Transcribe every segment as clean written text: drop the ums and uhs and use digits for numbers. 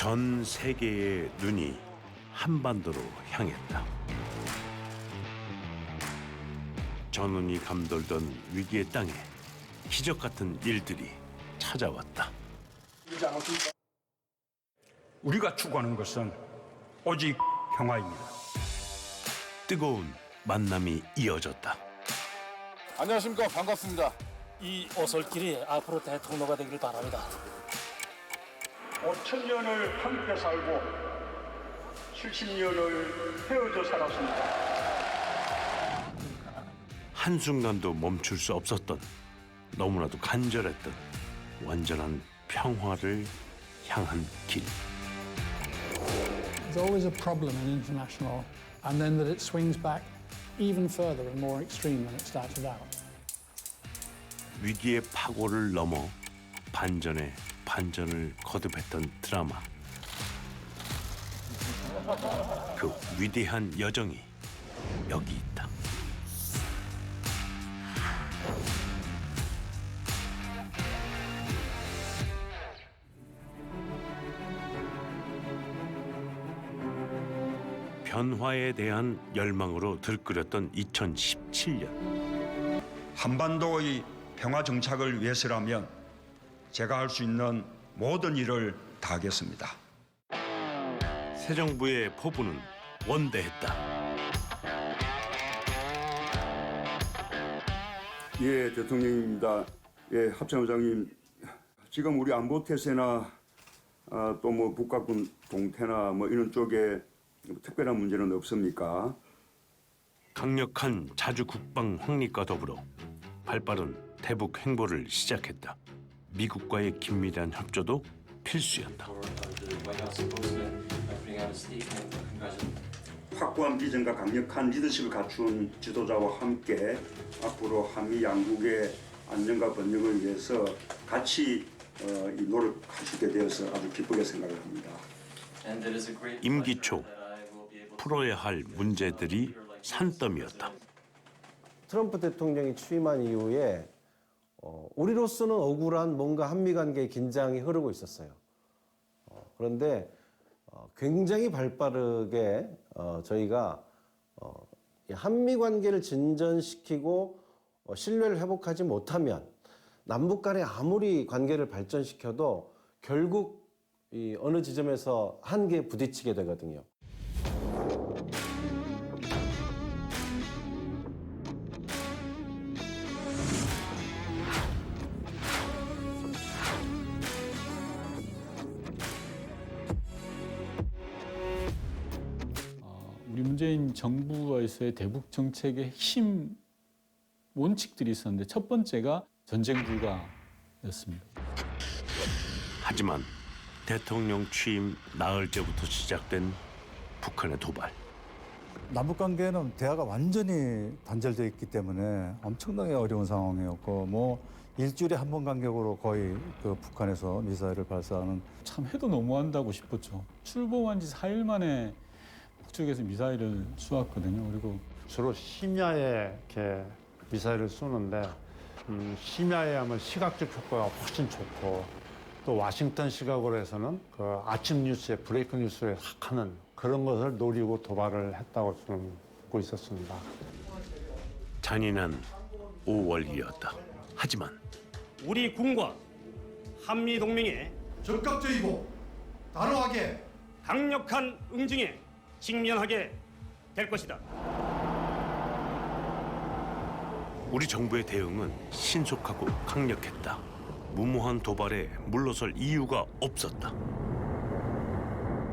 전 세계의 눈이 한반도로 향했다. 전운이 감돌던 위기의 땅에 기적 같은 일들이 찾아왔다. 우리가 추구하는 것은 오직 평화입니다. 뜨거운 만남이 이어졌다. 안녕하십니까. 반갑습니다. 이 오솔길이 앞으로 대통로가 되길 바랍니다. 5,000년을 함께 살고 70년을 헤어져 살았습니다. 한순간도 멈출 수 없었던, 너무나도 간절했던 완전한 평화를 향한 길. There's always a problem in international, and then that it swings back even further and more extreme than it started out. 위기의 파고를 넘어 반전에 반전을 거듭했던 드라마. 그 위대한 여정이 여기 있다. 변화에 대한 열망으로 들끓였던 2017년. 한반도의 평화 정착을 위해서라면 제가 할 수 있는 모든 일을 다하겠습니다. 새 정부의 포부는 원대했다. 예, 대통령입니다. 예, 합참의장님. 지금 우리 안보 태세나 또 뭐 북각군 동태나 뭐 이런 쪽에 특별한 문제는 없습니까? 강력한 자주 국방 확립과 더불어 발빠른 대북 행보를 시작했다. 미국과의 긴밀한 협조도 필수였다. 확고한 비전과 강력한 리더십을 갖춘 지도자와 함께 앞으로 한미 양국의 안정과 번영을 위해서 같이 노력하시게 되어서 아주 기쁘게 생각을 합니다. 임기 초 풀어야 할 문제들이 산더미였다. 트럼프 대통령이 취임한 이후에 우리로서는 억울한 뭔가 한미 관계의 긴장이 흐르고 있었어요. 그런데 굉장히 발빠르게 저희가 한미 관계를 진전시키고 신뢰를 회복하지 못하면 남북 간에 아무리 관계를 발전시켜도 결국 이 어느 지점에서 한계에 부딪히게 되거든요. 우리 문재인 정부에서의 대북 정책의 핵심 원칙들이 있었는데 첫 번째가 전쟁 불가였습니다. 하지만 대통령 취임 나흘째부터 시작된 북한의 도발. 남북 관계는 대화가 완전히 단절되어 있기 때문에 엄청나게 어려운 상황이었고 뭐 일주일에 한 번 간격으로 거의 그 북한에서 미사일을 발사하는 참 해도 너무한다고 싶었죠. 출범한 지 4일 만에 북쪽에서 미사일을 쏘았거든요. 그리고 주로 심야에 이렇게 미사일을 쏘는데 심야에 하면 시각적 효과가 훨씬 좋고 또 워싱턴 시각으로 해서는 그 아침 뉴스에 브레이크 뉴스에 확 하는 그런 것을 노리고 도발을 했다고 저는 보고 있었습니다. 잔인한 5월이었다. 하지만 우리 군과 한미 동맹의 적극적이고 단호하게 강력한 응징에 직면하게 될 것이다. 우리 정부의 대응은 신속하고 강력했다. 무모한 도발에 물러설 이유가 없었다.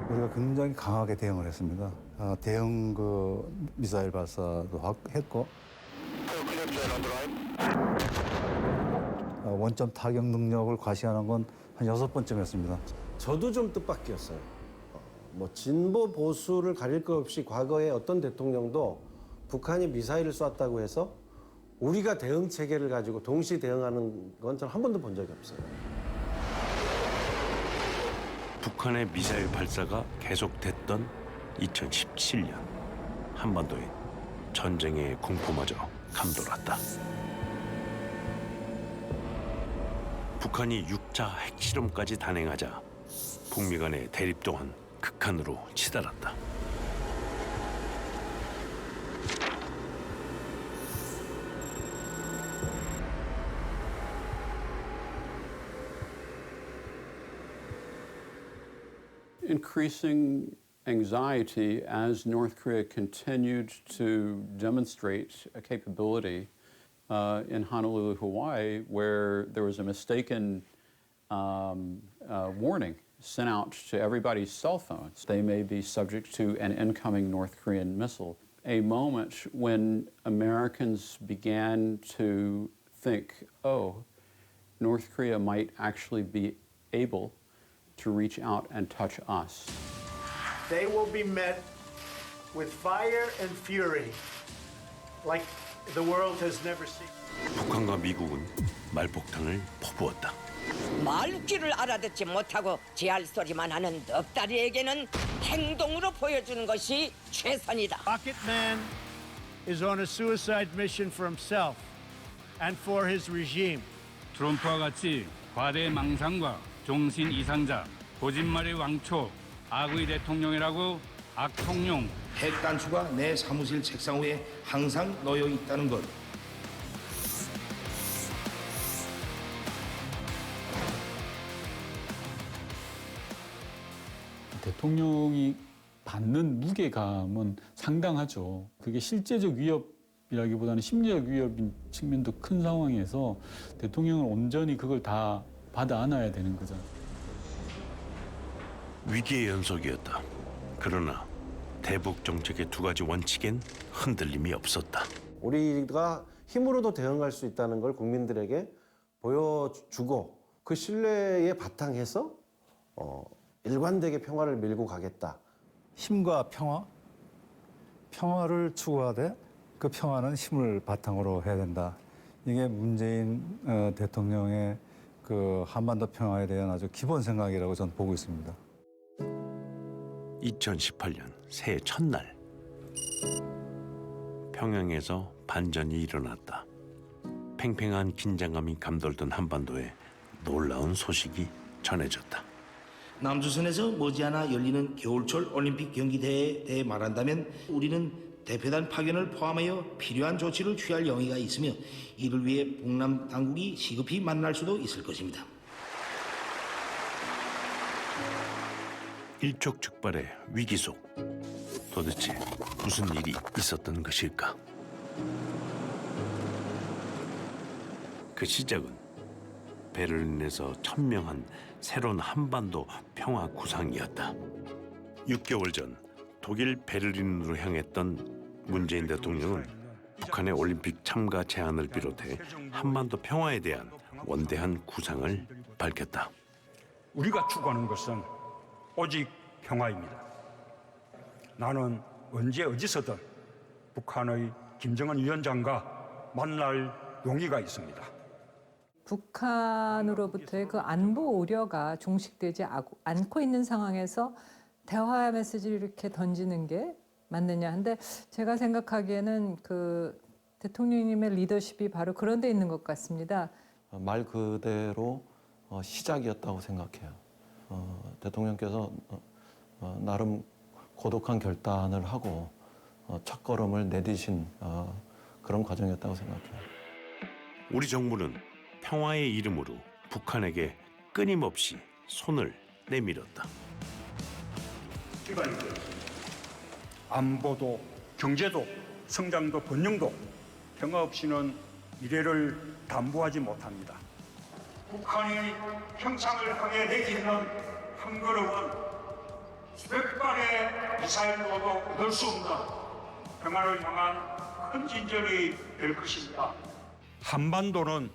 우리가 굉장히 강하게 대응을 했습니다. 대응 미사일 발사도 했고 원점 타격 능력을 과시하는 건 한 6번쯤이었습니다. 저도 좀 뜻밖이었어요. 뭐 진보 보수를 가릴 것 없이 과거에 어떤 대통령도 북한이 미사일을 쐈다고 해서 우리가 대응 체계를 가지고 동시 대응하는 건 저는 한 번도 본 적이 없어요. 북한의 미사일 발사가 계속됐던 2017년 한반도에 전쟁의 공포마저 감돌았다. 북한이 6차 핵실험까지 단행하자 북미 간의 대립 또한 극한으로 치달았다. Increasing anxiety as North Korea continued to demonstrate a capability in Honolulu, Hawaii, where there was a mistaken warning sent out to everybody's cell phones. They may be subject to an incoming North Korean missile. A moment when Americans began to think, oh, North Korea might actually be able to reach out and touch us. They will be met with fire and fury like the world has never seen. 북한과 미국은 말폭탄을 퍼부었다. 말귀를 알아듣지 못하고 지할 소리만 하는 넉다리에게는 행동으로 보여주는 것이 최선이다. Rocket Man is on a suicide mission for himself and for his regime. 트럼프와 같이 과대 망상과 종신 이상자, 거짓말의 왕초, 악의 대통령이라고 악통령. 핵 단추가 내 사무실 책상 위에 항상 놓여 있다는 것. 대통령이 받는 무게감은 상당하죠. 그게 실제적 위협이라기보다는 심리적 위협인 측면도 큰 상황에서 대통령은 온전히 그걸 다 받아 안아야 되는 거죠. 위기의 연속이었다. 그러나 대북 정책의 두 가지 원칙엔 흔들림이 없었다. 우리가 힘으로도 대응할 수 있다는 걸 국민들에게 보여주고 그 신뢰에 바탕해서 일관되게 평화를 밀고 가겠다. 힘과 평화를 추구하되 그 평화는 힘을 바탕으로 해야 된다. 이게 문재인 대통령의 그 한반도 평화에 대한 아주 기본 생각이라고 저는 보고 있습니다. 2018년 새해 첫날 평양에서 반전이 일어났다. 팽팽한 긴장감이 감돌던 한반도에 놀라운 소식이 전해졌다. 남조선에서 머지않아 열리는 겨울철 올림픽 경기대회에 대해 말한다면 우리는 대표단 파견을 포함하여 필요한 조치를 취할 용의가 있으며 이를 위해 북남 당국이 시급히 만날 수도 있을 것입니다. 일촉즉발의 위기 속 도대체 무슨 일이 있었던 것일까? 그 시작은 베를린에서 천명한 새로운 한반도 평화 구상이었다. 6개월 전 독일 베를린으로 향했던 문재인 대통령은 북한의 올림픽 참가 제안을 비롯해 한반도 평화에 대한 원대한 구상을 밝혔다. 우리가 추구하는 것은 오직 평화입니다. 나는 언제 어디서든 북한의 김정은 위원장과 만날 용의가 있습니다. 북한으로부터의 그 안보 우려가 종식되지 않고 있는 상황에서 대화 메시지를 이렇게 던지는 게 맞느냐. 근데 제가 생각하기에는 그 대통령님의 리더십이 바로 그런 데 있는 것 같습니다. 말 그대로 시작이었다고 생각해요. 대통령께서 나름 고독한 결단을 하고 첫걸음을 내디신 그런 과정이었다고 생각해요. 우리 정부는 평화의 이름으로 북한에게 끊임없이 손을 내밀었다. 안보도 경제도 성장도 번영도 평화 없이는 미래를 담보하지 못합니다. 북한이 평창을 향해 내딛는 한 걸음은 수백 발의 미사일로도 얻을 수 없는 평화를 향한 큰 진전이 될 것입니다. 한반도는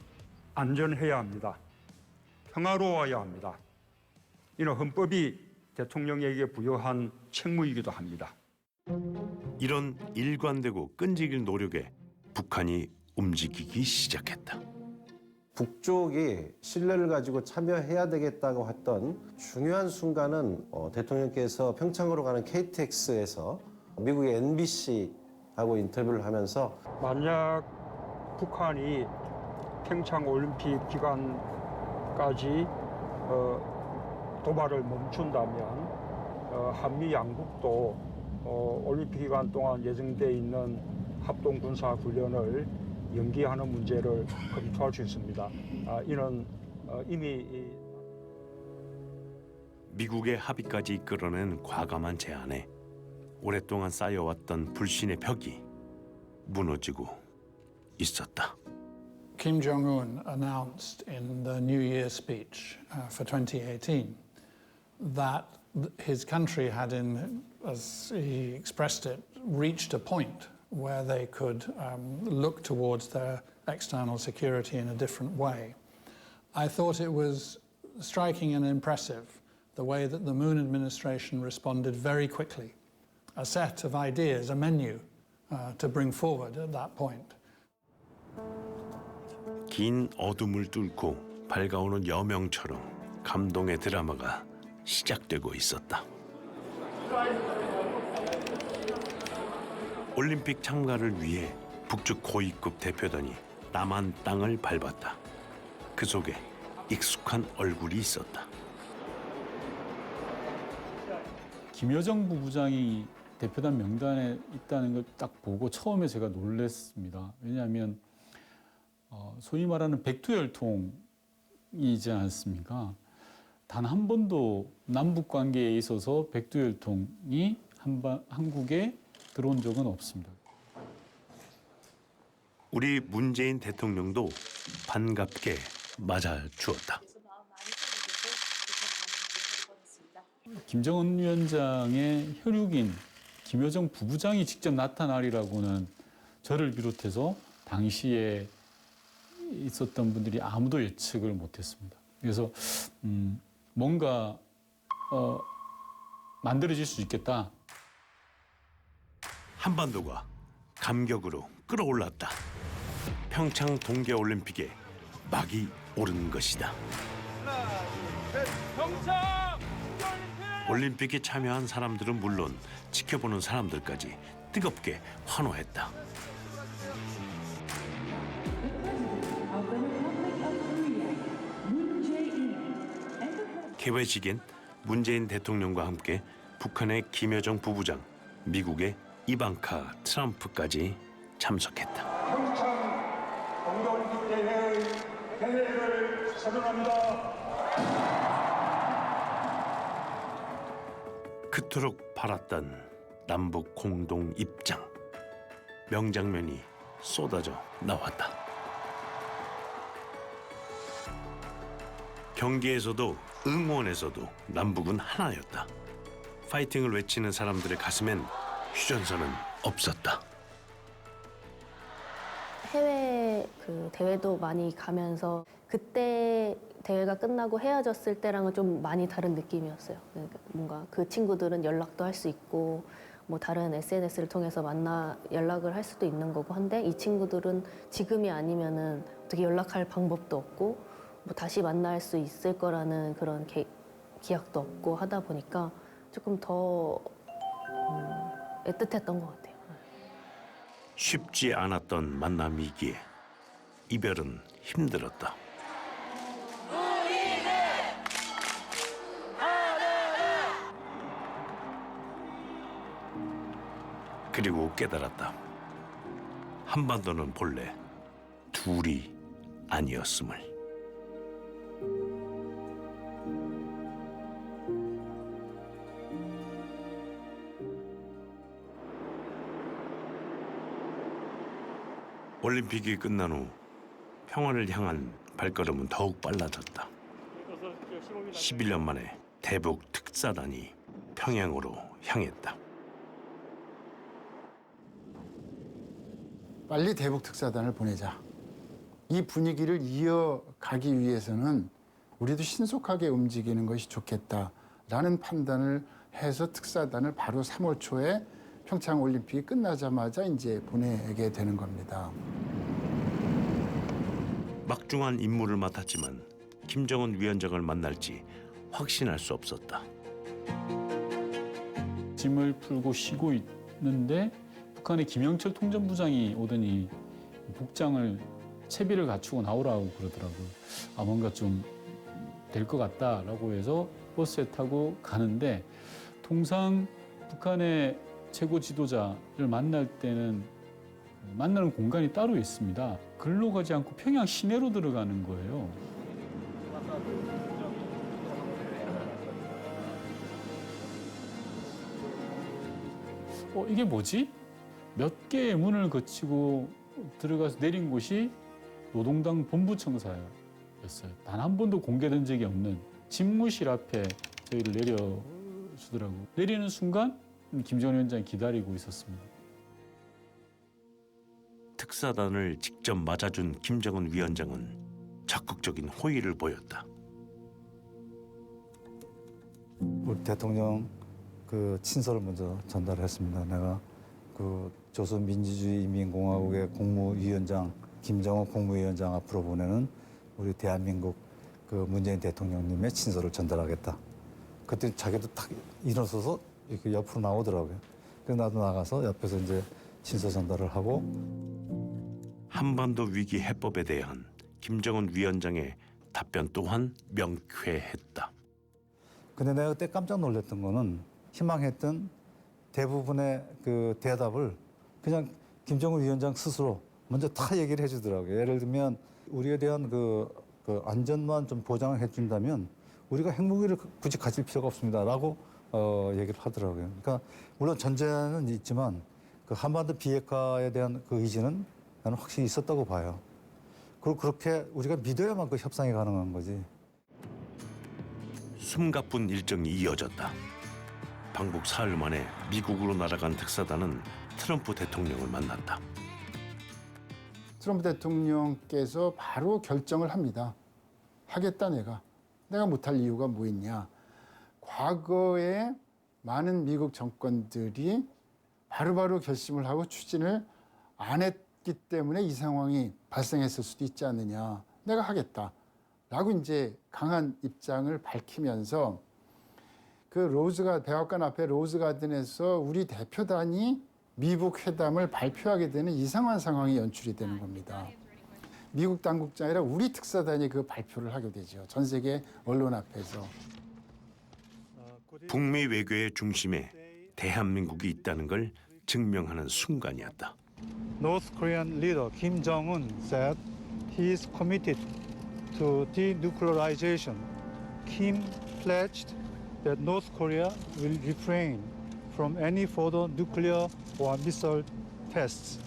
안전해야 합니다. 평화로워야 합니다. 이는 헌법이 대통령에게 부여한 책무이기도 합니다. 이런 일관되고 끈질긴 노력에 북한이 움직이기 시작했다. 북쪽이 신뢰를 가지고 참여해야 되겠다고 했던 중요한 순간은 대통령께서 평창으로 가는 KTX에서 미국의 NBC하고 인터뷰를 하면서 만약 북한이 평창 올림픽 기간까지 도발을 멈춘다면 한미 양국도 올림픽 기간 동안 예정돼 있는 합동 군사 훈련을 연기하는 문제를 검토할 수 있습니다. 이는 이미 미국의 합의까지 이끌어낸 과감한 제안에 오랫동안 쌓여왔던 불신의 벽이 무너지고 있었다. Kim Jong-un announced in the New Year speech for 2018 that his country had, as he expressed it, reached a point where they could look towards their external security in a different way. I thought it was striking and impressive the way that the Moon administration responded very quickly. A set of ideas, a menu to bring forward at that point. 긴 어둠을 뚫고 밝아오는 여명처럼 감동의 드라마가 시작되고 있었다. 올림픽 참가를 위해 북측 고위급 대표단이 남한 땅을 밟았다. 그 속에 익숙한 얼굴이 있었다. 김여정 부부장이 대표단 명단에 있다는 걸 딱 보고 처음에 제가 놀랐습니다. 왜냐하면 소위 말하는 백두혈통이지 않습니까? 단 한 번도 남북 관계에 있어서 백두혈통이 한국에 들어온 적은 없습니다. 우리 문재인 대통령도 반갑게 맞아주었다. 김정은 위원장의 혈육인 김여정 부부장이 직접 나타나리라고는 저를 비롯해서 당시에 있었던 분들이 아무도 예측을 못했습니다. 그래서 뭔가 만들어질 수 있겠다. 한반도가 감격으로 끌어올랐다. 평창 동계올림픽에 막이 오른 것이다. 평창! 올림픽에 참여한 사람들은 물론 지켜보는 사람들까지 뜨겁게 환호했다. 개회식엔 문재인 대통령과 함께 북한의 김여정 부부장, 미국의 이방카 트럼프까지 참석했다. 평창 동계올림픽 대회의 개회를 선언합니다. 그토록 바랐던 남북 공동 입장. 명장면이 쏟아져 나왔다. 경기에서도 응원에서도 남북은 하나였다. 파이팅을 외치는 사람들의 가슴엔 휴전선은 없었다. 해외 대회도 많이 가면서 그때 대회가 끝나고 헤어졌을 때랑은 좀 많이 다른 느낌이었어요. 그러니까 뭔가 그 친구들은 연락도 할 수 있고 뭐 다른 SNS를 통해서 연락을 할 수도 있는 거고 한데 이 친구들은 지금이 아니면은 어떻게 연락할 방법도 없고 뭐 다시 만날 수 있을 거라는 그런 기약도 없고 하다 보니까 조금 더 애틋했던 것 같아요. 쉽지 않았던 만남이기에 이별은 힘들었다. 그리고 깨달았다. 한반도는 본래 둘이 아니었음을. 올림픽이 끝난 후 평화를 향한 발걸음은 더욱 빨라졌다. 11년 만에 대북 특사단이 평양으로 향했다. 빨리 대북 특사단을 보내자. 이 분위기를 이어가기 위해서는 우리도 신속하게 움직이는 것이 좋겠다라는 판단을 해서 특사단을 바로 3월 초에 평창 올림픽이 끝나자마자 이제 보내게 되는 겁니다. 막중한 임무를 맡았지만 김정은 위원장을 만날지 확신할 수 없었다. 짐을 풀고 쉬고 있는데 북한의 김영철 통전부장이 오더니 복장을 채비를 갖추고 나오라고 그러더라고요. 뭔가 좀 될 것 같다라고 해서 버스에 타고 가는데 통상 북한의 최고 지도자를 만날 때는 만나는 공간이 따로 있습니다. 글로 가지 않고 평양 시내로 들어가는 거예요. 이게 뭐지? 몇 개의 문을 거치고 들어가서 내린 곳이 노동당 본부청사였어요. 단 한 번도 공개된 적이 없는 집무실 앞에 저희를 내려주더라고요. 내리는 순간 김정은 위원장이 기다리고 있었습니다. 특사단을 직접 맞아준 김정은 위원장은 적극적인 호의를 보였다. 우리 대통령 그 친서를 먼저 전달했습니다. 내가 그 조선민주주의인민공화국의 국무위원장 김정은 국무위원장 앞으로 보내는 우리 대한민국 그 문재인 대통령님의 친서를 전달하겠다. 그때 자기도 탁 일어서서 이렇게 옆으로 나오더라고요. 그래서 나도 나가서 옆에서 이제 친서 전달을 하고. 한반도 위기 해법에 대한 김정은 위원장의 답변 또한 명쾌했다. 근데 내가 그때 깜짝 놀랐던 거는 희망했던 대부분의 그 대답을 그냥 김정은 위원장 스스로 먼저 다 얘기를 해주더라고요. 예를 들면 우리에 대한 그 안전만 좀 보장을 해준다면 우리가 핵무기를 굳이 가질 필요가 없습니다라고 얘기를 하더라고요. 그러니까 물론 전제는 있지만 그 한반도 비핵화에 대한 그 의지는 나는 확실히 있었다고 봐요. 그리고 그렇게 우리가 믿어야만 그 협상이 가능한 거지. 숨가쁜 일정이 이어졌다. 방북 사흘 만에 미국으로 날아간 특사단은 트럼프 대통령을 만났다. 트럼프 대통령께서 바로 결정을 합니다. 하겠다 내가 못할 이유가 뭐 있냐. 과거에 많은 미국 정권들이 바로바로 결심을 하고 추진을 안 했기 때문에 이 상황이 발생했을 수도 있지 않느냐. 내가 하겠다라고 이제 강한 입장을 밝히면서 그 백악관 앞에 로즈가든에서 우리 대표단이 미북 회담을 발표하게 되는 이상한 상황이 연출이 되는 겁니다. 미국 당국장이 아니라 우리 특사단이 그 발표를 하게 되죠. 전 세계 언론 앞에서. 북미 외교의 중심에 대한민국이 있다는 걸 증명하는 순간이었다. North Korean leader Kim Jong-un said he is committed to denuclearization. Kim pledged that North Korea will refrain from any further nuclear or missile tests.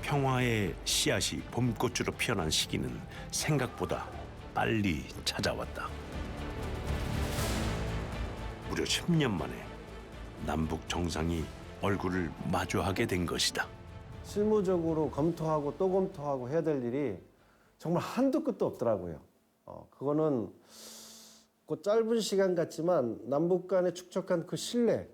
평화의 씨앗이 봄꽃으로 피어난 시기는 생각보다 빨리 찾아왔다. 무려 10년 만에 남북 정상이 얼굴을 마주하게 된 것이다. 실무적으로 검토하고 또 검토하고 해야 될 일이 정말 한도 끝도 없더라고요. 그거는 그 짧은 시간 같지만 남북 간에 축적한 그 신뢰,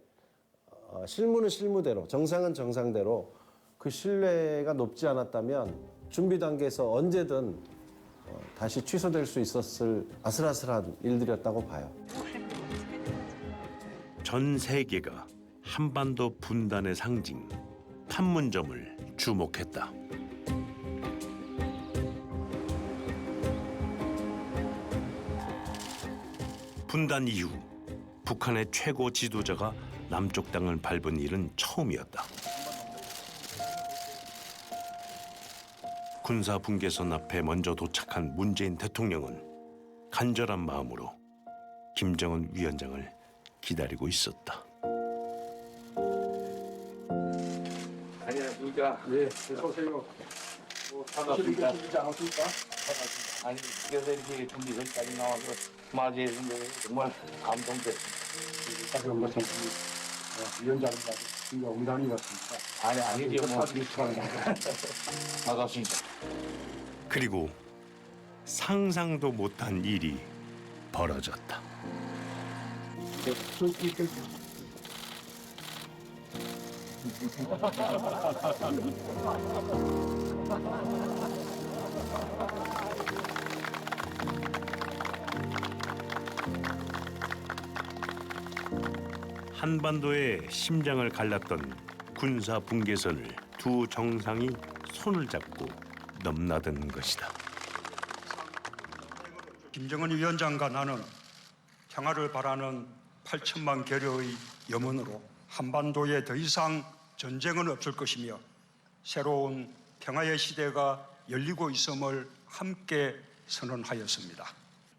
실무는 실무대로, 정상은 정상대로 그 신뢰가 높지 않았다면 준비 단계에서 언제든 다시 취소될 수 있었을 아슬아슬한 일들이었다고 봐요. 전 세계가 한반도 분단의 상징 판문점을 주목했다. 분단 이후 북한의 최고 지도자가 남쪽 땅을 밟은 일은 처음이었다. 군사 분계선 앞에 먼저 도착한 문재인 대통령은 간절한 마음으로 김정은 위원장을 기다리고 있었다. 안녕하십니까. 네, 어서 오세요. 반갑습니다. 반갑습니까? 아니, 그래서 이렇게 준비선까지 나와서 맞이해 준 게 정말 감동됐습니다. 다시 한번 위원장님과 우리가 옹담이 같습니까? 아니, 아니죠. 반갑습니다. 그리고 상상도 못한 일이 벌어졌다. 한반도의 심장을 갈랐던 군사 분계선을 두 정상이 손을 잡고 넘나든 것이다. 김정은 위원장과 나는 평화를 바라는 8천만 계려의 염원으로 한반도에 더 이상 전쟁은 없을 것이며 새로운 평화의 시대가 열리고 있음을 함께 선언하였습니다.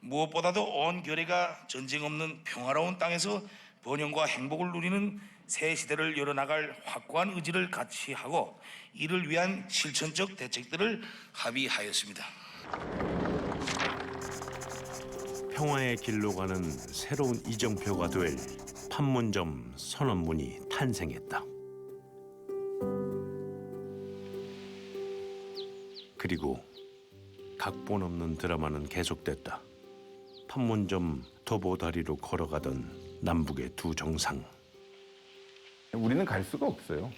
무엇보다도 온 결의가 전쟁 없는 평화로운 땅에서 번영과 행복을 누리는 새 시대를 열어나갈 확고한 의지를 같이 하고 이를 위한 실천적 대책들을 합의하였습니다. 평화의 길로 가는 새로운 이정표가 될 판문점 선언문이 탄생했다. 그리고 각본 없는 드라마는 계속됐다. 판문점 도보다리로 걸어가던 남북의 두 정상. 우리는 갈 수가 없어요.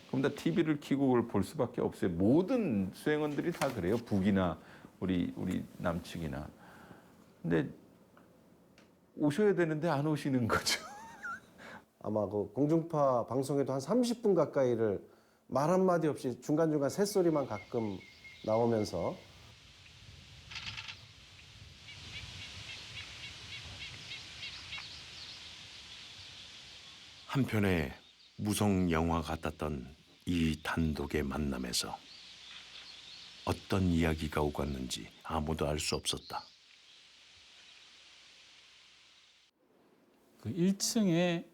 그럼 다 TV를 켜고 그걸 볼 수밖에 없어요. 모든 수행원들이 다 그래요. 북이나 우리 남측이나. 근데 오셔야 되는데 안 오시는 거죠. 아마 그 공중파 방송에도 한 30분 가까이를 말 한마디 없이 중간중간 새소리만 가끔 나오면서 한편의 무성 영화 같았던 이 단독의 만남에서 어떤 이야기가 오갔는지 아무도 알 수 없었다. 그 1층에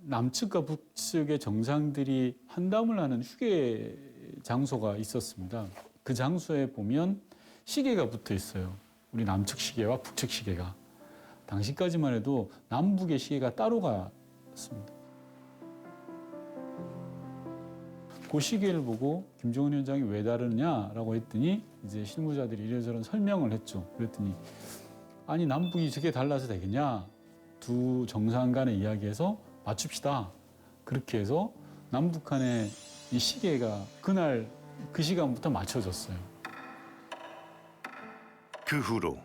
남측과 북측의 정상들이 환담을 하는 휴게 장소가 있었습니다. 그 장소에 보면 시계가 붙어 있어요. 우리 남측 시계와 북측 시계가. 당시까지만 해도 남북의 시계가 따로 갔습니다. 그 시계를 보고 김정은 위원장이 왜 다르냐라고 했더니 이제 실무자들이 이래저래 설명을 했죠. 그랬더니 아니 남북이 저게 달라서 되겠냐? 두 정상 간의 이야기에서 맞춥시다. 그렇게 해서 남북 간의 이 시계가 그날 그 시간부터 맞춰졌어요. 그 후로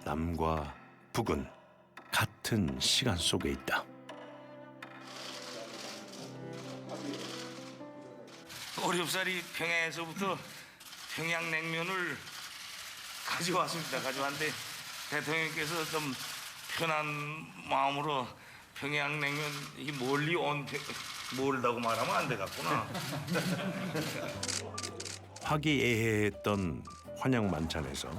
남과 북은 같은 시간 속에 있다. 어렵사리 평양에서부터 평양냉면을 가져왔습니다. 가져왔는데 대통령께서 좀 편한 마음으로 평양냉면 이 멀리 온 멀다고 말하면 안 되겠구나. 화기애애했던 환영 만찬에서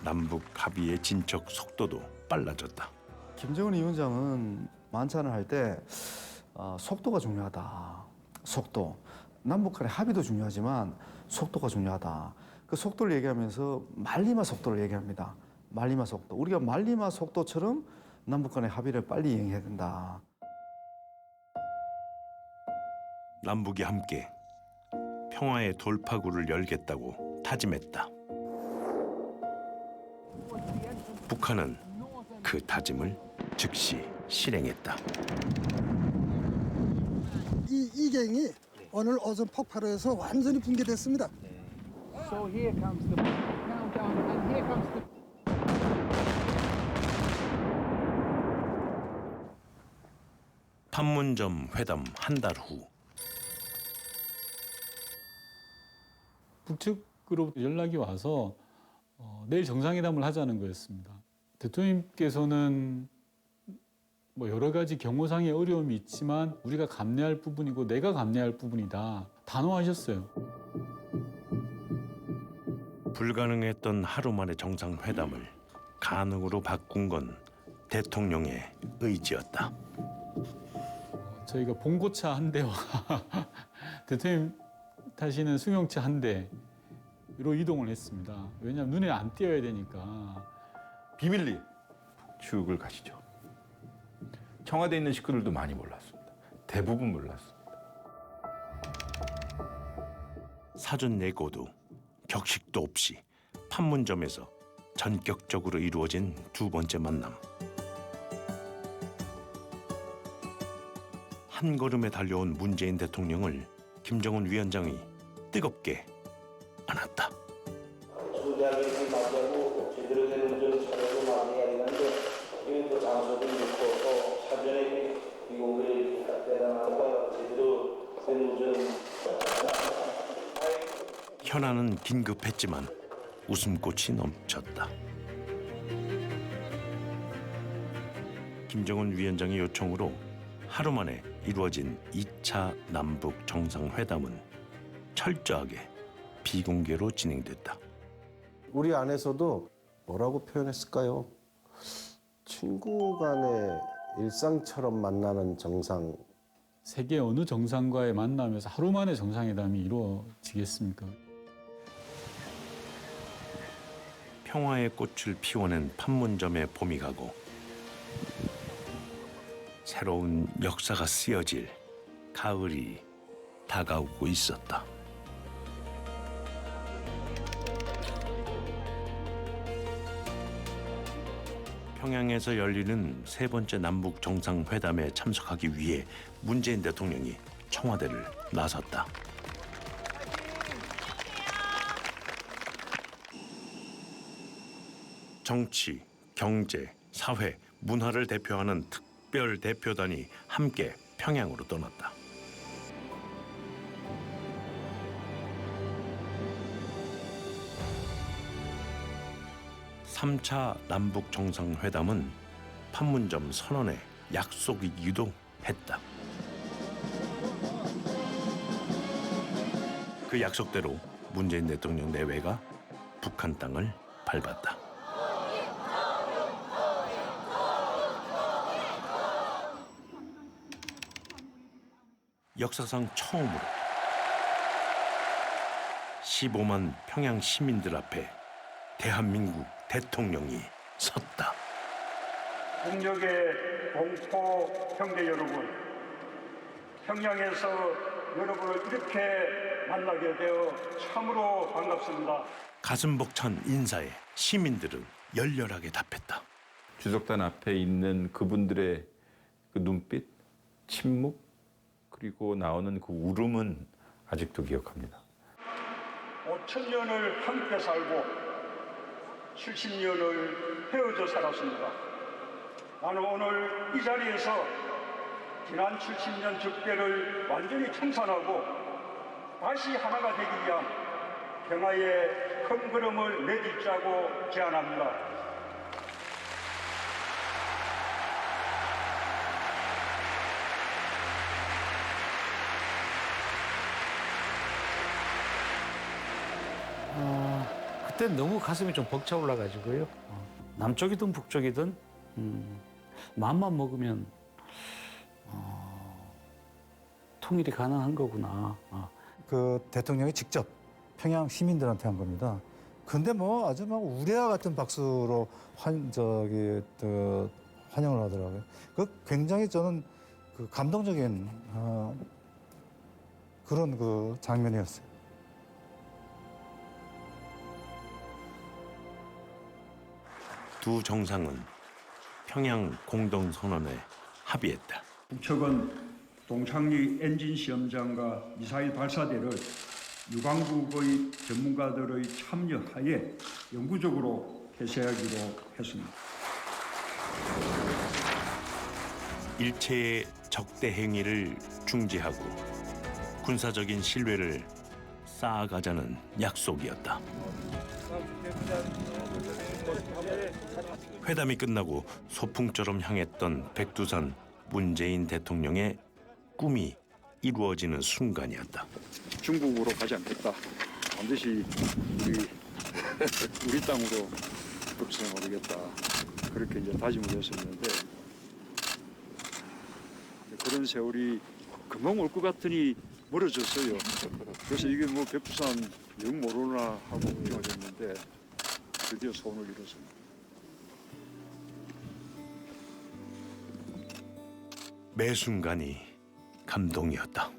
남북 합의의 진척 속도도 빨라졌다. 김정은 위원장은 만찬을 할 때 속도가 중요하다. 속도. 남북 간의 합의도 중요하지만 속도가 중요하다. 그 속도를 얘기하면서 말리마 속도를 얘기합니다. 말리마 속도. 우리가 말리마 속도처럼 남북 간의 합의를 빨리 이행해야 된다. 남북이 함께 평화의 돌파구를 열겠다고 다짐했다. 북한은 그 다짐을 즉시 실행했다. 이 이갱이 오늘 오전 폭발을 해서 완전히 붕괴됐습니다. So here comes the countdown and here comes the 판문점 회담 한 달 후 북측으로부터 연락이 와서 내일 정상회담을 하자는 거였습니다. 대통령께서는 뭐 여러 가지 경호상의 어려움이 있지만 우리가 감내할 부분이고 내가 감내할 부분이다. 단호하셨어요. 불가능했던 하루 만의 정상회담을 가능으로 바꾼 건 대통령의 의지였다. 저희가 봉고차 한 대와 대통령 타시는 승용차 한 대로 이동을 했습니다. 왜냐하면 눈에 안 띄어야 되니까. 비밀리 북측을 가시죠. 청와대에 있는 식구들도 많이 몰랐습니다. 대부분 몰랐습니다. 사전 예고도 격식도 없이 판문점에서 전격적으로 이루어진 두 번째 만남. 한 걸음에 달려온 문재인 대통령을 김정은 위원장이 뜨겁게 안았다. 수대하게 맞이하고 제대로 된 운전 차량을 마무리해야 되는데 이런 또 장소도 있고 또 사전에 미국의 현아는 긴급했지만 웃음꽃이 넘쳤다. 김정은 위원장의 요청으로 하루 만에 이루어진 2차 남북 정상회담은 철저하게 비공개로 진행됐다. 우리 안에서도 뭐라고 표현했을까요? 친구 간의 일상처럼 만나는 정상. 세계 어느 정상과의 만남에서 하루 만에 정상회담이 이루어지겠습니까? 평화의 꽃을 피워낸 판문점의 봄이 가고 새로운 역사가 쓰여질 가을이 다가오고 있었다. 평양에서 열리는 세 번째 남북 정상회담에 참석하기 위해 문재인 대통령이 청와대를 나섰다. 정치, 경제, 사회, 문화를 대표하는 특별 대표단이 함께 평양으로 떠났다. (3차) 남북 정상회담은 판문점 선언의 약속이기도 했다. 그 약속대로 문재인 대통령 내외가 북한 땅을 밟았다. 역사상 처음으로 15만 평양 시민들 앞에 대한민국 대통령이 섰다. 국력의 동포 형제 여러분, 평양에서 여러분을 이렇게 만나게 되어 참으로 반갑습니다. 가슴 벅찬 인사에 시민들은 열렬하게 답했다. 주석단 앞에 있는 그분들의 그 눈빛, 침묵, 그리고 나오는 그 울음은 아직도 기억합니다. 5,000년을 함께 살고 70년을 헤어져 살았습니다. 나는 오늘 이 자리에서 지난 70년 적대를 완전히 청산하고 다시 하나가 되기 위한 평화의 큰 걸음을 내딛자고 제안합니다. 그때 너무 가슴이 좀 벅차 올라가지고요. 남쪽이든 북쪽이든 마음만 먹으면 통일이 가능한 거구나. 그 대통령이 직접 평양 시민들한테 한 겁니다. 근데 뭐 아주 막 우레와 같은 박수로 환영을 하더라고요. 그 굉장히 저는 그 감동적인 그런 그 장면이었어요. 두 정상은 평양 공동선언에 합의했다. 북측은 동창리 엔진 시험장과 미사일 발사대를 유관국의 전문가들의 참여하에 영구적으로 폐쇄하기로 했습니다. 일체의 적대 행위를 중지하고 군사적인 신뢰를 쌓아가자는 약속이었다. 회담이 끝나고 소풍처럼 향했던 백두산 문재인 대통령의 꿈이 이루어지는 순간이었다. 중국으로 가지 않겠다. 반드시 우리 땅으로 북송을 하겠다. 그렇게 이제 다짐을 했었는데 그런 세월이 금방 올 것 같으니 멀어졌어요. 그래서 이게 뭐 백두산 영 모르나 하고 걱정했는데 드디어 소원을 이뤘습니다. 매 순간이 감동이었다.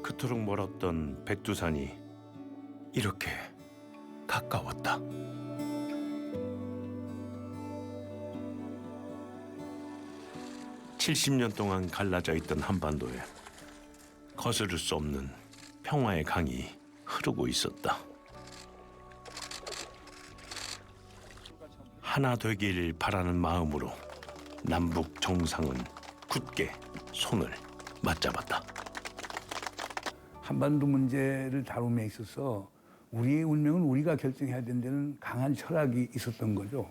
그토록 멀었던 백두산이 이렇게 가까웠다. (70년) 동안 갈라져 있던 한반도에 거스를 수 없는 평화의 강이 흐르고 있었다. 하나 되길 바라는 마음으로 남북 정상은 굳게 손을 맞잡았다. 한반도 문제를 다룸에 있어서 우리의 운명은 우리가 결정해야 된다는 강한 철학이 있었던 거죠.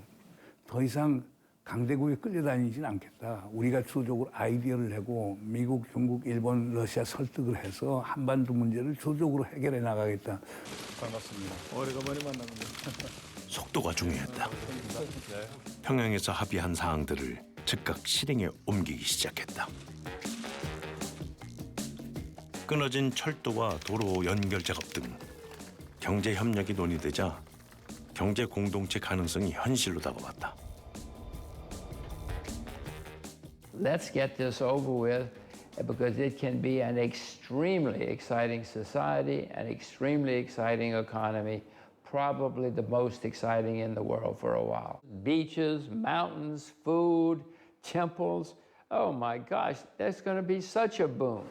더 이상 강대국에 끌려다니진 않겠다. 우리가 주도적으로 아이디어를 내고 미국, 중국, 일본, 러시아 설득을 해서 한반도 문제를 주도적으로 해결해 나가겠다. 반갑습니다. 오래간만에 만납니다. 속도가 중요했다. 평양에서 합의한 사항들을 즉각 실행에 옮기기 시작했다. 끊어진 철도와 도로 연결 작업 등 경제 협력이 논의되자 경제 공동체 가능성이 현실로 다가왔다. Let's get this over with because it can be an extremely exciting society, an extremely exciting economy, probably the most exciting in the world for a while. Beaches, mountains, food, temples. Oh my gosh, that's going to be such a boom.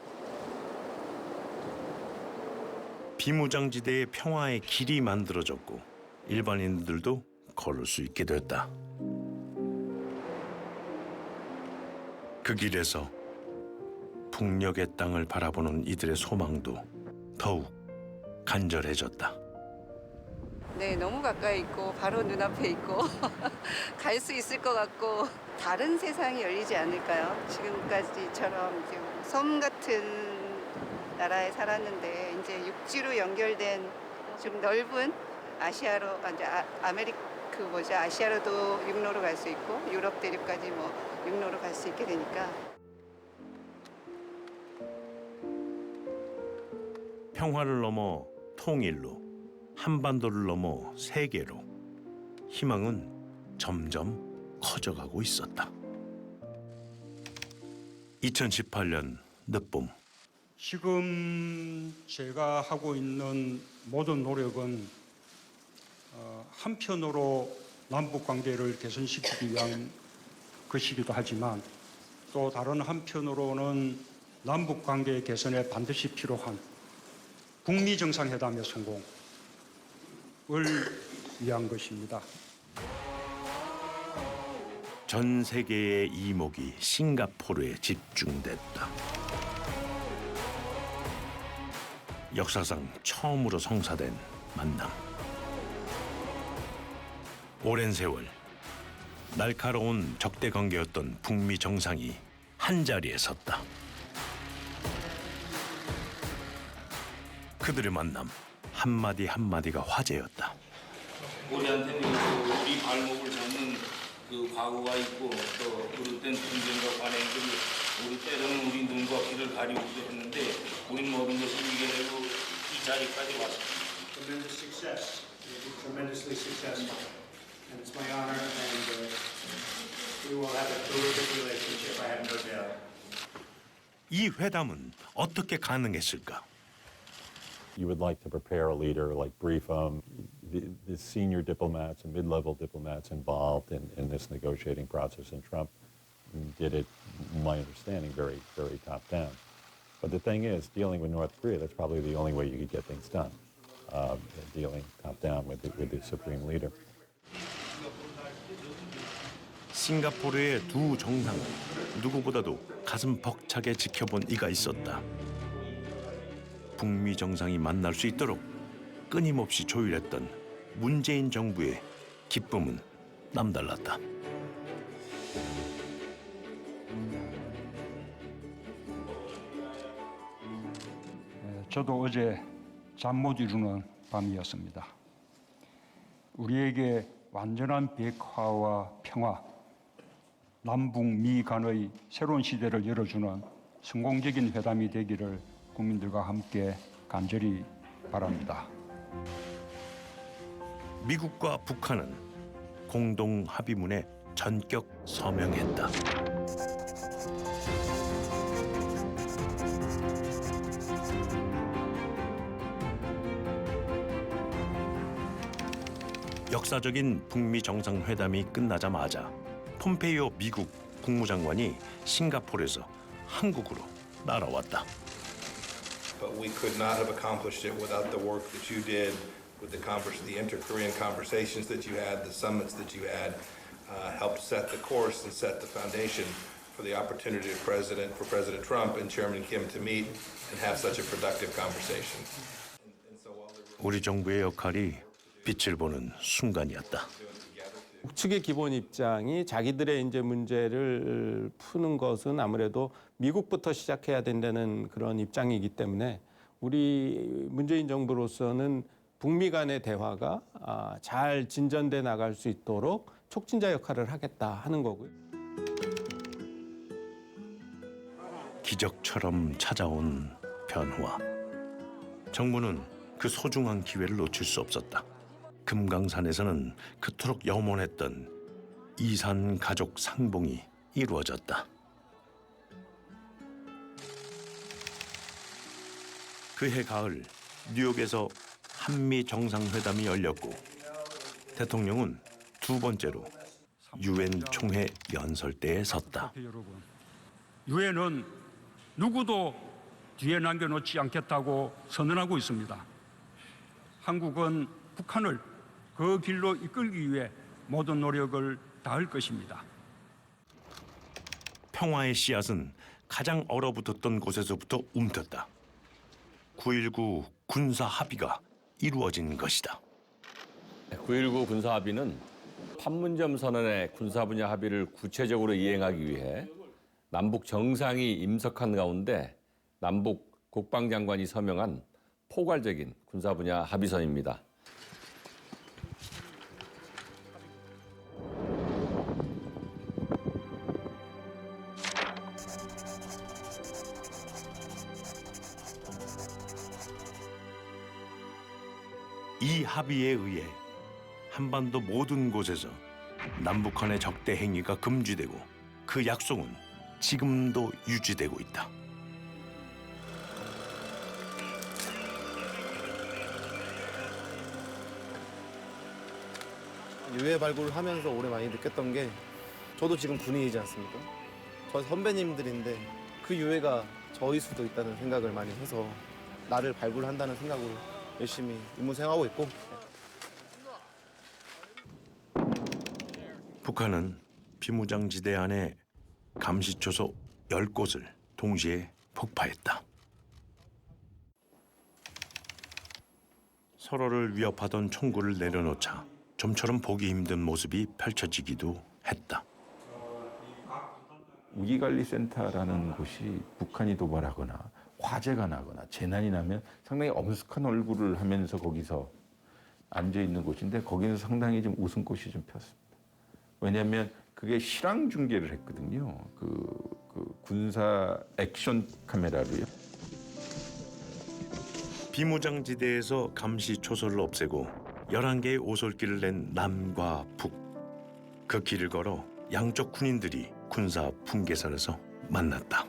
비무장지대의 평화의 길이 만들어졌고 일반인들도 걸을 수 있게 됐다. 그 길에서 북녘의 땅을 바라보는 이들의 소망도 더욱 간절해졌다. 네, 너무 가까이 있고 바로 눈앞에 있고 갈 수 있을 것 같고 다른 세상이 열리지 않을까요? 지금까지처럼 섬 같은 나라에 살았는데 이제 육지로 연결된 좀 넓은 아시아로 아시아로도 육로로 갈 수 있고 유럽 대륙까지 육로로 갈 수 있게 되니까. 평화를 넘어 통일로, 한반도를 넘어 세계로 희망은 점점 커져가고 있었다. 2018년 늦봄. 지금 제가 하고 있는 모든 노력은 한편으로 남북 관계를 개선시키기 위한 것이기도 하지만 또 다른 한편으로는 남북 관계 개선에 반드시 필요한 북미 정상회담의 성공을 위한 것입니다. 전 세계의 이목이 싱가포르에 집중됐다. 역사상 처음으로 성사된 만남. 오랜 세월 날카로운 적대 관계였던 북미 정상이 한자리에 섰다. 그들의 만남 한마디 한마디가 화제였다. 우리한테는 우리 발목을 잡는 그 과거가 있고 또 그릇된 분쟁과 관행들이 우리 때로는 우리 눈과 귀를 가리기도 했는데 우린 모든 것을 이겨내고 이 자리까지 왔습니다. Tremendous success. Tremendously successful. And it's my honor and we will have a terrific relationship, I have no doubt. 이 회담은 어떻게 가능했을까? You would like to prepare a leader, like brief the senior diplomats and mid-level diplomats involved in this negotiating process, and Trump did it, my understanding, very, very top down. But the thing is, dealing with North Korea, that's probably the only way you could get things done, dealing top down with the supreme leader. 싱가포르의 두 정상은 누구보다도 가슴 벅차게 지켜본 이가 있었다. 북미 정상이 만날 수 있도록 끊임없이 조율했던 문재인 정부의 기쁨은 남달랐다. 저도 어제 잠 못 이루는 밤이었습니다. 우리에게 완전한 비핵화와 평화, 남북미 간의 새로운 시대를 열어주는 성공적인 회담이 되기를 국민들과 함께 간절히 바랍니다. 미국과 북한은 공동 합의문에 전격 서명했다. 역사적인 북미 정상회담이 끝나자마자 폼페이오 미국 국무장관이 싱가포르에서 한국으로 날아왔다. But we could not have accomplished it without the work that you did, with the inter-Korean conversations that you had, the summits that you had. helped set the course and set the foundation for the opportunity for President Trump and Chairman Kim to meet and have such a productive conversation. 우리 정부의 역할이 빛을 보는 순간이었다. 북측의 기본 입장이 자기들의 이제 문제를 푸는 것은 아무래도 미국부터 시작해야 된다는 그런 입장이기 때문에 우리 문재인 정부로서는 북미 간의 대화가 잘 진전돼 나갈 수 있도록 촉진자 역할을 하겠다 하는 거고요. 기적처럼 찾아온 변화. 정부는 그 소중한 기회를 놓칠 수 없었다. 금강산에서는 그토록 염원했던 이산 가족 상봉이 이루어졌다. 그해 가을 뉴욕에서 한미 정상회담이 열렸고 대통령은 두 번째로 유엔 총회 연설대에 섰다. 유엔은 누구도 뒤에 남겨놓지 않겠다고 선언하고 있습니다. 한국은 북한을 그 길로 이끌기 위해 모든 노력을 다할 것입니다. 평화의 씨앗은 가장 얼어붙었던 곳에서부터 움텄다. 9.19 군사 합의가 이루어진 것이다. 9.19 군사 합의는 판문점 선언의 군사 분야 합의를 구체적으로 이행하기 위해 남북 정상이 임석한 가운데 남북 국방장관이 서명한 포괄적인 군사 분야 합의서입니다. 이 합의에 의해 한반도 모든 곳에서 남북한의 적대 행위가 금지되고 그 약속은 지금도 유지되고 있다. 유해 발굴을 하면서 올해 많이 느꼈던 게 저도 지금 군인이지 않습니까? 저 선배님들인데 그 유해가 저일 수도 있다는 생각을 많이 해서 나를 발굴한다는 생각으로 열심히 임무 수행하고 있고. 북한은 비무장지대 안에 감시초소 10곳을 동시에 폭파했다. 서로를 위협하던 총구를 내려놓자 좀처럼 보기 힘든 모습이 펼쳐지기도 했다. 위기관리센터라는 곳이 북한이 도발하거나 화재가 나거나 재난이 나면 상당히 엄숙한 얼굴을 하면서 거기서 앉아있는 곳인데 거기는 상당히 좀 웃음꽃이 좀 폈습니다. 왜냐하면 그게 실황 중계를 했거든요. 그 군사 액션 카메라로요. 비무장지대에서 감시 초소를 없애고 11개의 오솔길을 낸 남과 북. 그 길을 걸어 양쪽 군인들이 군사 분계선에서 만났다.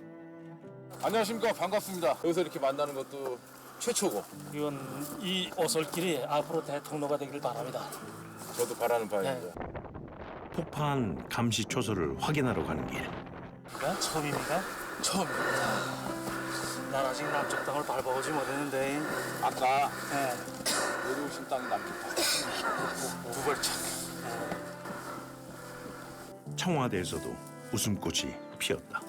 안녕하십니까. 반갑습니다. 여기서 이렇게 만나는 것도 최초고. 이건 이 오솔길이 앞으로 대통로가 되길 바랍니다. 저도 바라는 바입니다. 폭파한 감시 초소를 확인하러 가는 길. 그가 처음입니까? 처음입니다. 난 아직 남쪽 땅을 밟아오지 못했는데. 아까 내려오신 땅이 남쪽 땅. 무벌창. 청와대에서도 웃음꽃이 피었다.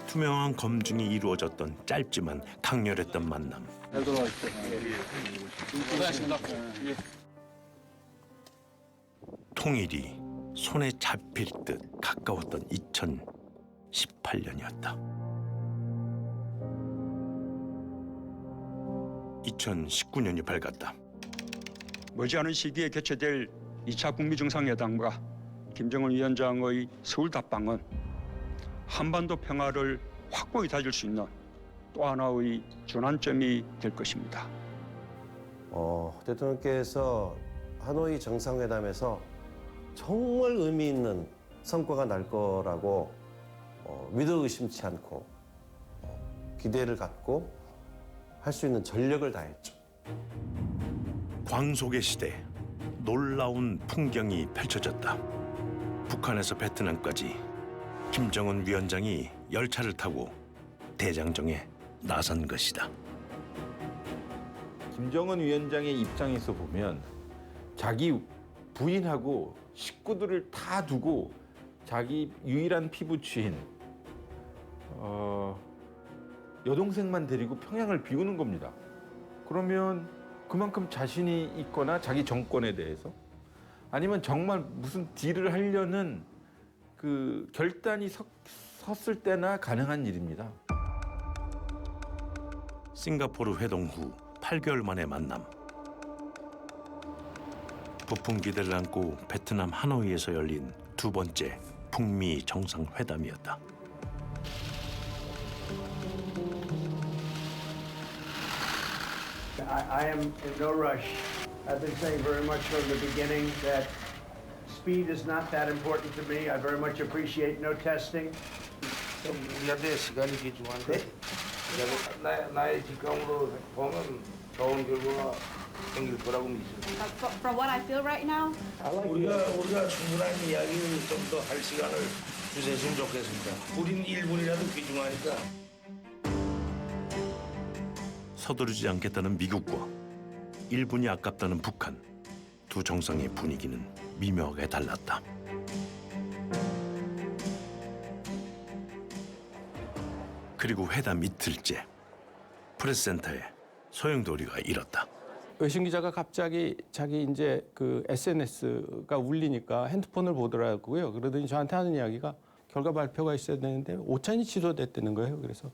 투명한 검증이 이루어졌던 짧지만 강렬했던 만남. 잘 돌아가십시오. 고생하십니다. 통일이 손에 잡힐 듯 가까웠던 2018년이었다. 2019년이 밝았다. 머지않은 시기에 개최될 2차 북미 정상회담과 김정은 위원장의 서울 답방은 한반도 평화를 확고히 다질 수 있는 또 하나의 전환점이 될 것입니다. 대통령께서 하노이 정상회담에서 정말 의미 있는 성과가 날 거라고 믿어 의심치 않고 기대를 갖고 할 수 있는 전력을 다했죠. 광속의 시대, 놀라운 풍경이 펼쳐졌다. 북한에서 베트남까지 김정은 위원장이 열차를 타고 대장정에 나선 것이다. 김정은 위원장의 입장에서 보면 자기 부인하고 식구들을 다 두고 자기 유일한 피부치인 여동생만 데리고 평양을 비우는 겁니다. 그러면 그만큼 자신이 있거나 자기 정권에 대해서 아니면 정말 무슨 딜을 하려는 그 결단이 섰을 때나 가능한 일입니다. 싱가포르 회동 후 8개월 만의 만남. 부푼 기대를 안고 베트남 하노이에서 열린 두 번째 북미 정상회담이었다. I am in no rush. I've been saying very much from the beginning that speed is not that important to me. I very much appreciate no testing. 우리한테 시간이 귀중한데 나의 직감으로 보면 좋은 결과가 생길 거라고 믿습니다. From what I feel right now, 우리가 충분한 이야기를 좀 더 할 시간을 주셨으면 좋겠습니다. 우린 1분이라도 귀중하니까. 서두르지 않겠다는 미국과 1분이 아깝다는 북한. 두 정상의 분위기는 미묘하게 달랐다. 그리고 회담 이틀째 프레스센터에 소용돌이가 일었다. 외신 기자가 갑자기 자기 이제 그 SNS가 울리니까 핸드폰을 보더라고요. 그러더니 저한테 하는 이야기가 결과 발표가 있어야 되는데 오찬이 취소됐다는 거예요. 그래서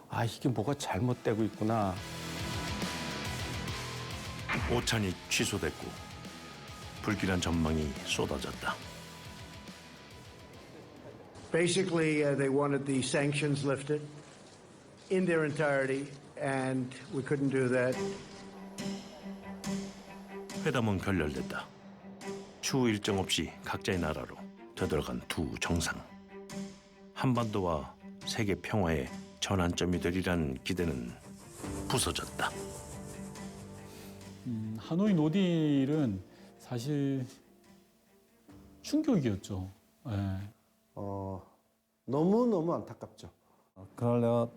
아, 이게 뭐가 잘못되고 있구나. 오찬이 취소됐고 불길한 전망이 쏟아졌다. Basically, they wanted the sanctions lifted in their entirety, and we couldn't do that. 회담은 결렬됐다. 추후 일정 없이 각자의 나라로 되돌아간 두 정상. 한반도와 세계 평화의 전환점이 되리란 기대는 부서졌다. 하노이 노딜은 사실 충격이었죠. 네. 너무너무 안타깝죠. 그날 내가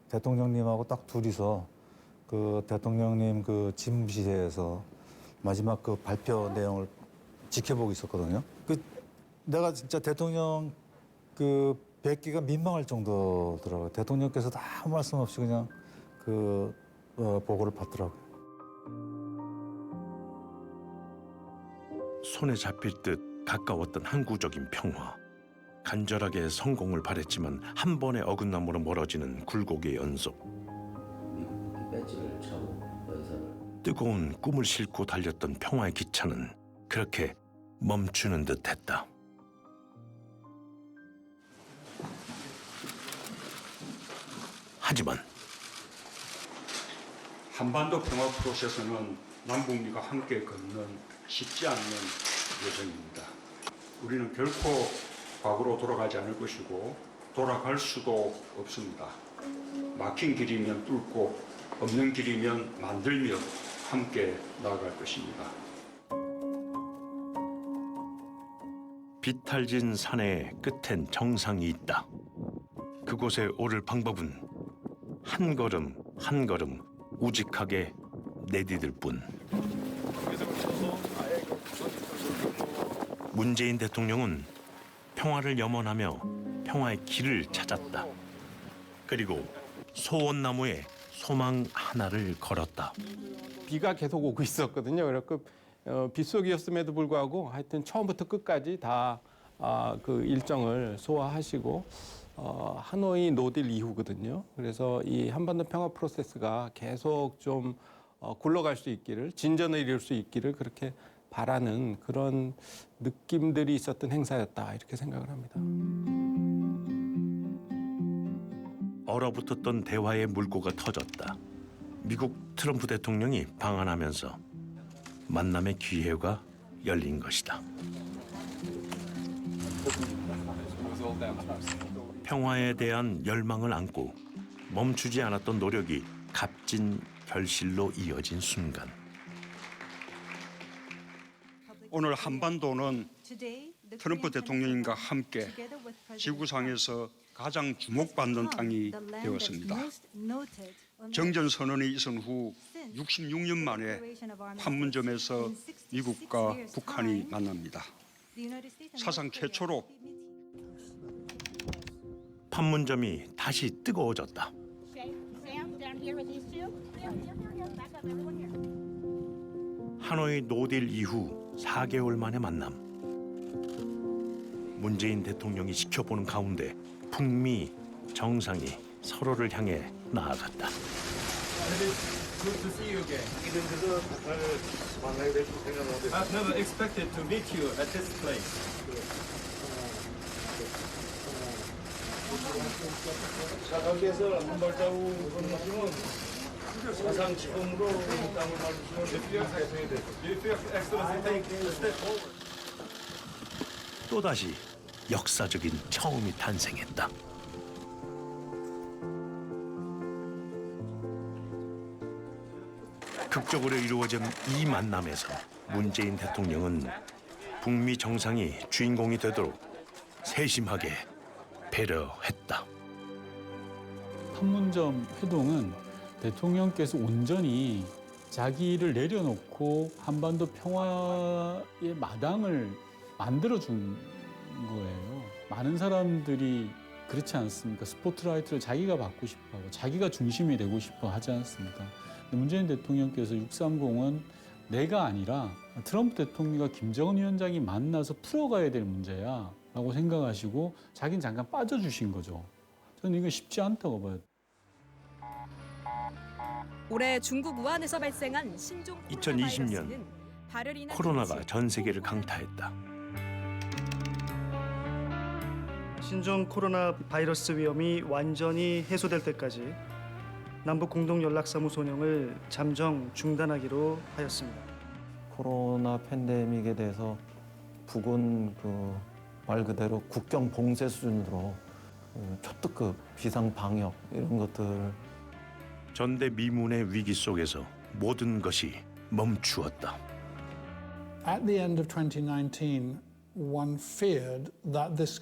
대통령님하고 딱 둘이서 그 대통령님 그 집무실에서 마지막 그 발표 내용을 지켜보고 있었거든요. 그 내가 진짜 대통령 그 뵙기가 민망할 정도더라고요. 대통령께서도 아무 말씀 없이 그냥 그 보고를 받더라고요. 손에 잡힐 듯 가까웠던 항구적인 평화. 간절하게 성공을 바랬지만 한 번의 어긋남으로 멀어지는 굴곡의 연속. 배지를 차고 연설을. 뜨거운 꿈을 싣고 달렸던 평화의 기차는 그렇게 멈추는 듯했다. 하지만 한반도 평화 프로세스는 남북미가 함께 걷는 쉽지 않는 여정입니다. 우리는 결코 과거로 돌아가지 않을 것이고 돌아갈 수도 없습니다. 막힌 길이면 뚫고 없는 길이면 만들며 함께 나아갈 것입니다. 비탈진 산의 끝엔 정상이 있다. 그곳에 오를 방법은 한 걸음 한 걸음 우직하게 내디딜 뿐. 문재인 대통령은 평화를 염원하며 평화의 길을 찾았다. 그리고 소원나무에 소망 하나를 걸었다. 비가 계속 오고 있었거든요. 그래서 빗속이었음에도 불구하고 하여튼 처음부터 끝까지 다 그 일정을 소화하시고 하노이 노딜 이후거든요. 그래서 이 한반도 평화 프로세스가 계속 좀 굴러갈 수 있기를, 진전을 이룰 수 있기를 그렇게 바라는 그런 느낌들이 있었던 행사였다 이렇게 생각을 합니다. 얼어붙었던 대화의 물꼬가 터졌다. 미국 트럼프 대통령이 방한하면서 만남의 기회가 열린 것이다. 평화에 대한 열망을 안고 멈추지 않았던 노력이 값진 결실로 이어진 순간. 오늘 한반도는 트럼프 대통령님과 함께 지구상에서 가장 주목받는 땅이 되었습니다. 정전선언이 있은 후 66년 만에 판문점에서 미국과 북한이 만납니다. 사상 최초로 판문점이 다시 뜨거워졌다. 하노이 노딜 이후 4개월 만의 만남. 문재인 대통령이 지켜보는 가운데 북미 정상이 서로를 향해 나아갔다. Good to see you again. I've never expected to meet you at this place. 사각에서 한 발자국 건너시면 사상 처음으로 이 땅을 만드시는 대통령이 됐습니다. 또다시 역사적인 처음이 탄생했다. 극적으로 이루어진 이 만남에서 문재인 대통령은 북미 정상이 주인공이 되도록 세심하게 배려했다. 판문점 회동은 대통령께서 온전히 자기를 내려놓고 한반도 평화의 마당을 만들어준 거예요. 많은 사람들이 그렇지 않습니까? 스포트라이트를 자기가 받고 싶어하고 자기가 중심이 되고 싶어 하지 않습니까? 문재인 대통령께서 630은 내가 아니라 트럼프 대통령과 김정은 위원장이 만나서 풀어가야 될 문제야 라고 생각하시고 자기는 잠깐 빠져주신 거죠. 저는 이거 쉽지 않다고 봐요. 올해 중국 우한에서 발생한 신종 2020년 코로나가 전 세계를 강타했다. 신종 코로나 바이러스 위험이 완전히 해소될 때까지 남북 공동 연락사무소 운영을 잠정 중단하기로 하였습니다. 코로나 팬데믹에 대해서 북은 말 그대로 국경 봉쇄 수준으로 초특급 비상 방역 이런 것들. 전대미문의 위기 속에서 모든 것이 멈추었다. At the end of 2019, one feared that this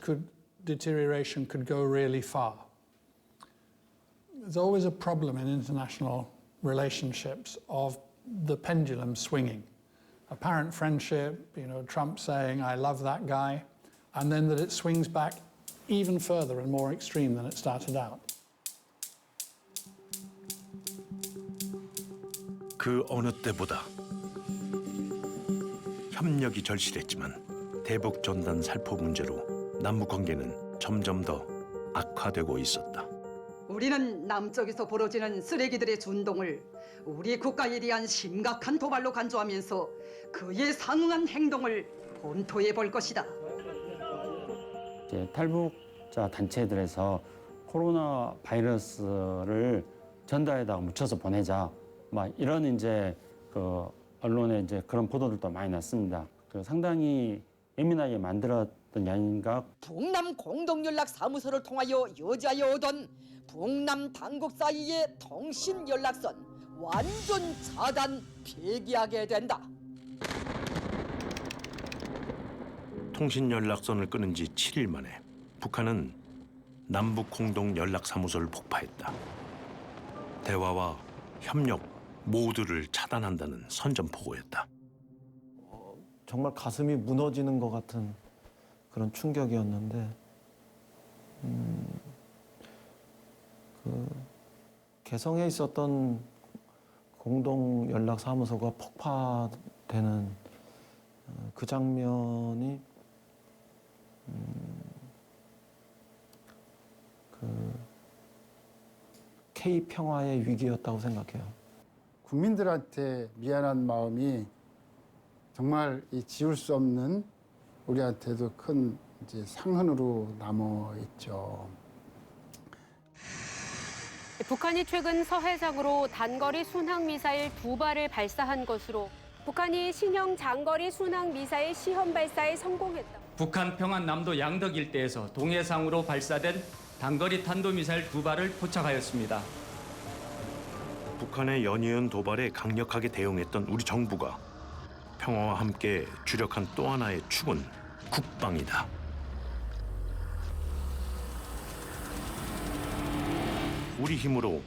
deterioration could go really far. There's always a problem in international relationships of the pendulum swinging. Apparent friendship, Trump saying, I love that guy, and then that it swings back even further and more extreme than it started out. 그 어느 때보다 협력이 절실했지만 대북 전단 살포 문제로 남북 관계는 점점 더 악화되고 있었다. 우리는 남쪽에서 벌어지는 쓰레기들의 준동을 우리 국가에 대한 심각한 도발로 간주하면서 그에 상응한 행동을 검토해 볼 것이다. 이제 탈북자 단체들에서 코로나 바이러스를 전달에다가 묻혀서 보내자, 막 이런 이제 언론에 이제 그런 보도들도 많이 났습니다. 상당히 예민하게 만들었던 게 아닌가. 북남 공동연락사무소를 통하여 여자여 오던 북남 당국 사이의 통신 연락선 완전 차단 폐기하게 된다. 통신 연락선을 끊은 지 7일 만에 북한은 남북 공동 연락사무소를 폭파했다. 대화와 협력 모두를 차단한다는 선전포고였다. 정말 가슴이 무너지는 것 같은 그런 충격이었는데 개성에 있었던 공동 연락 사무소가 폭파되는 그 장면이 K 평화의 위기였다고 생각해요. 국민들한테 미안한 마음이 정말 지울 수 없는 우리한테도 큰 이제 상흔으로 남아 있죠. 북한이 최근 서해상으로 단거리 순항 미사일 2발을 발사한 것으로 북한이 신형 장거리 순항 미사일 시험 발사에 성공했다. 북한 평안남도 양덕 일대에서 동해상으로 발사된 단거리 탄도미사일 2발을 포착하였습니다. 북한의 연이은 도발에 강력하게 대응했던 우리 정부가 평화와 함께 주력한 또 하나의 축은 국방이다. 우리 힘으로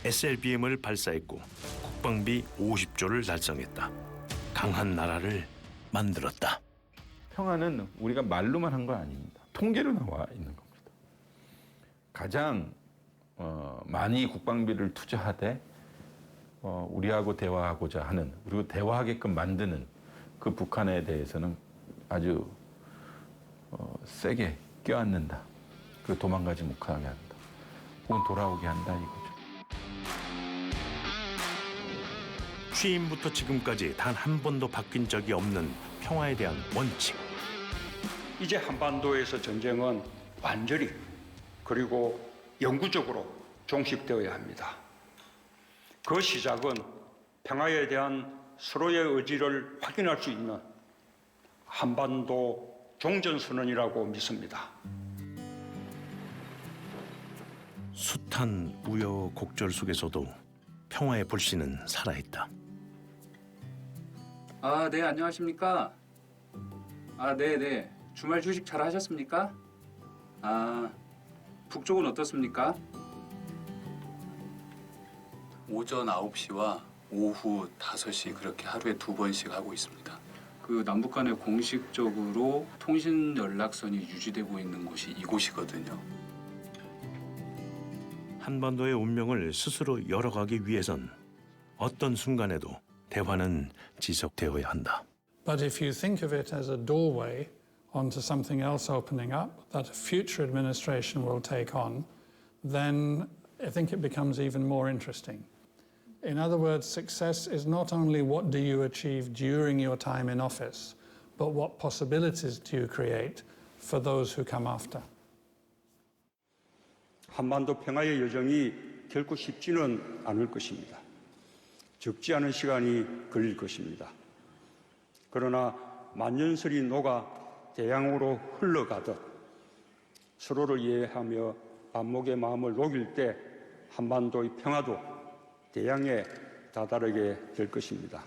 SLBM을 발사했고 국방비 50조를 달성했다. 강한 나라를 만들었다. 평화는 우리가 말로만 한 거 아닙니다. 통계로 나와 있는 겁니다. 가장 많이 국방비를 투자하되 우리하고 대화하고자 하는, 그리고 대화하게끔 만드는 그 북한에 대해서는 아주 세게 껴안는다. 그 도망가지 못하게 한다. 혹은 돌아오게 한다 이거죠. 취임부터 지금까지 단 한 번도 바뀐 적이 없는 평화에 대한 원칙. 이제 한반도에서 전쟁은 완전히 그리고 영구적으로 종식되어야 합니다. 그 시작은 평화에 대한 서로의 의지를 확인할 수 있는 한반도 종전선언이라고 믿습니다. 숱한 우여곡절 속에서도 평화의 불씨는 살아있다. 아, 네, 안녕하십니까? 아, 네. 주말 휴식 잘 하셨습니까? 아, 북쪽은 어떻습니까? 오전 9시와 오후 5시 그렇게 하루에 2번씩 하고 있습니다. 그 남북 간에 공식적으로 통신 연락선이 유지되고 있는 곳이 이곳이거든요. 한반도의 운명을 스스로 열어가기 위해선 어떤 순간에도 대화는 지속되어야 한다. But if you think of it as a doorway onto something else opening up that a future administration will take on, then I think it becomes even more interesting. In other words, success is not only what do you achieve during your time in office, but what possibilities do you create for those who come after. 한반도 평화의 여정이 결코 쉽지는 않을 것입니다. 적지 않은 시간이 걸릴 것입니다. 그러나 만년설이 녹아 대양으로 흘러가듯 서로를 이해하며 안목의 마음을 녹일 때 한반도의 평화도 대양에 다다르게 될 것입니다.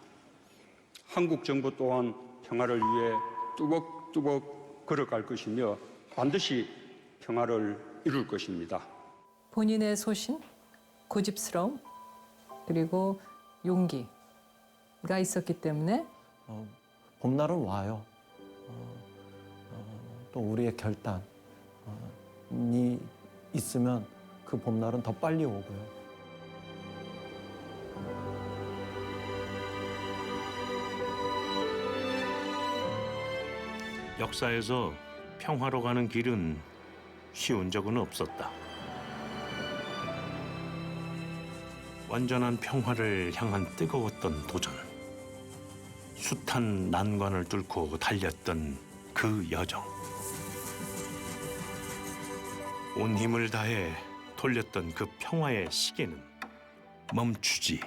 한국 정부 또한 평화를 위해 뚜벅뚜벅 걸어갈 것이며 반드시 평화를 이룰 것입니다. 본인의 소신, 고집스러움, 그리고 용기가 있었기 때문에 봄날은 와요. 또 우리의 결단이 있으면 그 봄날은 더 빨리 오고요. 역사에서 평화로 가는 길은 쉬운 적은 없었다. 완전한 평화를 향한 뜨거웠던 도전. 숱한 난관을 뚫고 달렸던 그 여정. 온 힘을 다해 돌렸던 그 평화의 시계는 멈추지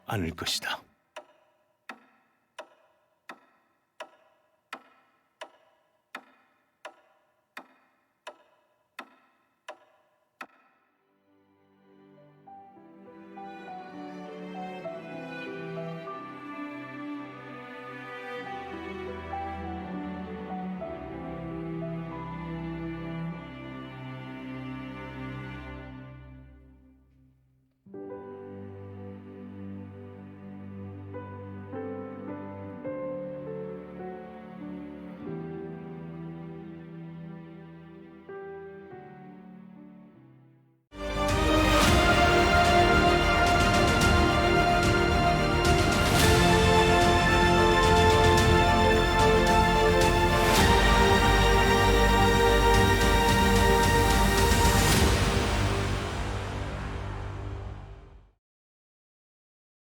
않을 것이다.